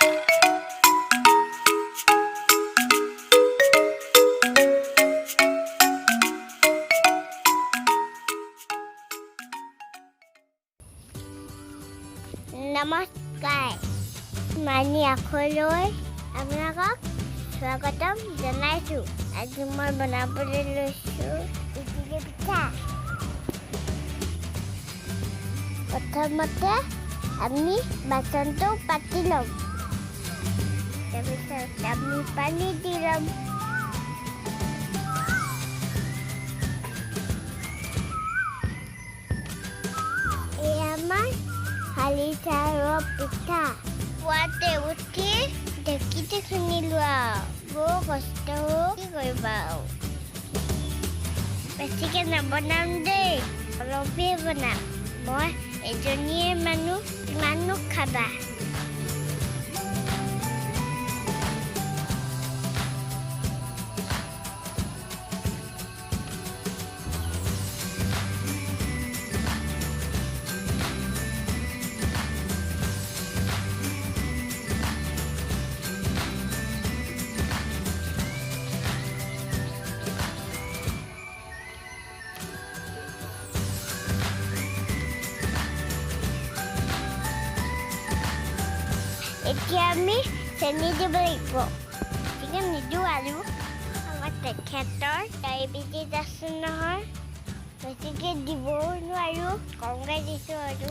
নমস্কাৰ মানি আখলৈ আপোনালোকক স্বাগতম জনাইছোঁ আজি মই বনাবলৈ লৈছোঁ ইডলি পিঠা প্ৰথমতে আমি বাচনটো পাতি ল'ম তাৰপিছত আমি পানী দি ল'ম এই আমাৰ শালি চাউলৰ পিঠা পুৱাতে উঠি ঢেঁকীতে খুন্দিলোঁ বৰ কষ্ট কি কৰিবা বেছিকৈ নবনাম দেই অলপেই বনাম মই এজনীয়ে মানুহ কিমাননো খাবা এতিয়া আমি চেনি দিব লাগিব চিকেন নিদিওঁ আৰু আমাৰ তেখেতৰ ডায়েবেটিছ আছে নহয় বেছিকৈ দিবও নোৱাৰোঁ কমকৈ দিছোঁ আৰু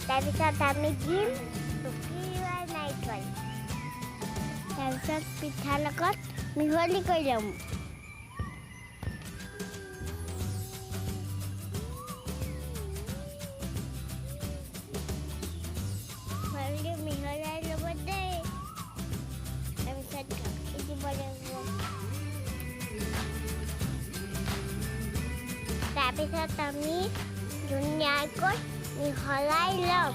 তাৰপিছত আমি দিম টুকি লোৱা নাৰিকল তাৰপিছত পিঠাৰ লগত মিহলি কৰি ল'ম মিহলাই ল'ব দেই তাৰপিছত ঢাকি দিব লাগিব তাৰপিছত আমি ধুনীয়াকৈ মিহলাই ল'ম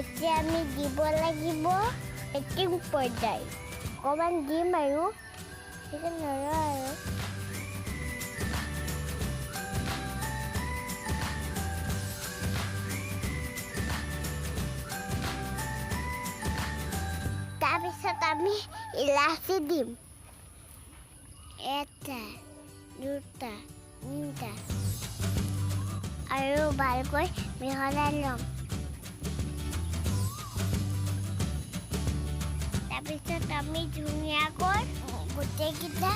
এতিয়া আমি দিব লাগিব বেকিং পাউডাৰ অকণমান দিম আৰু ঠিক নলওঁ আৰু তাৰপিছত আমি ইলাচি দিম এটা দুটা তিনিটা আৰু ভালকৈ মিহলাই ল'ম তাৰপিছত আমি ধুনীয়াকৈ গোটেইকেইটা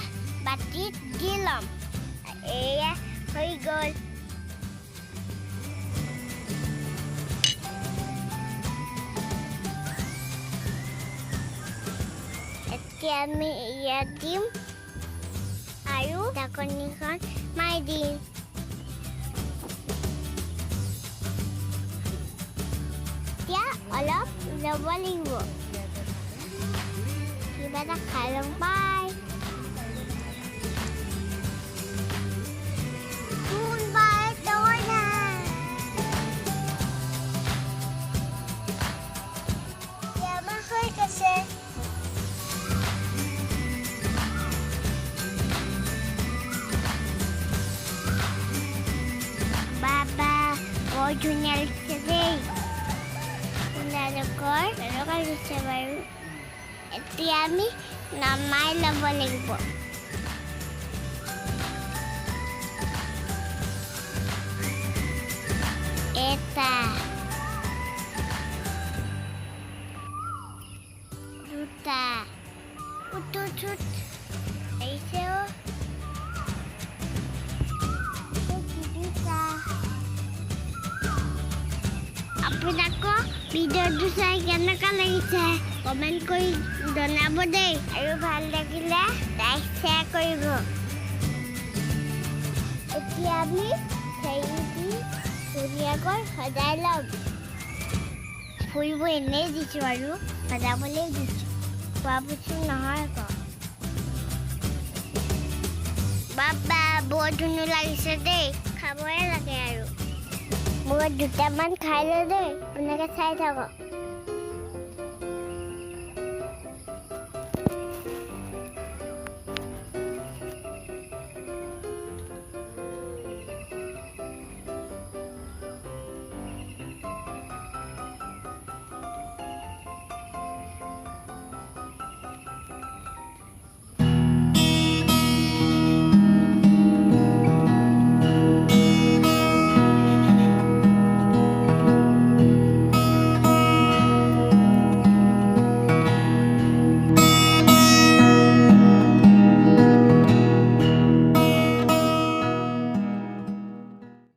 বাতিত দি ল'ম এয়া হৈ গ'ল এতিয়া আমি ইয়াত দিম আৰু ঢাকনিখন মাৰি দিম এতিয়া অলপ ল'ব লাগিব কিবা এটা খাই ল'ম পাই কোন বাই তই না আমাৰ হৈ গৈছে বাবা বৰ ধুনীয়া লাগিছে দেই আপোনালোকৰ কেনেকুৱা দিছে বাৰু এতিয়া আমি নমাই ল'ব লাগিব এটা দুটা উঠুট এইছেও আপোনালোকৰ ভিডিঅ'টো চাই কেনেকুৱা লাগিছে কমেণ্ট কৰি জনাব দেই আৰু ভাল লাগিলে লাইক শ্বেয়াৰ কৰিব এতিয়া আমি চেনি দি ধুনীয়াকৈ সজাই ল'ম ফুৰিব এনেই দিছোঁ আৰু সজাবলৈ দিছোঁ খোৱা বস্তু নহয় আকৌ বাবা বহুত ধুনীয়া লাগিছে দেই খাবই লাগে আৰু মই দুটামান খাই লৈ দেই আপোনালোকে চাই থাকক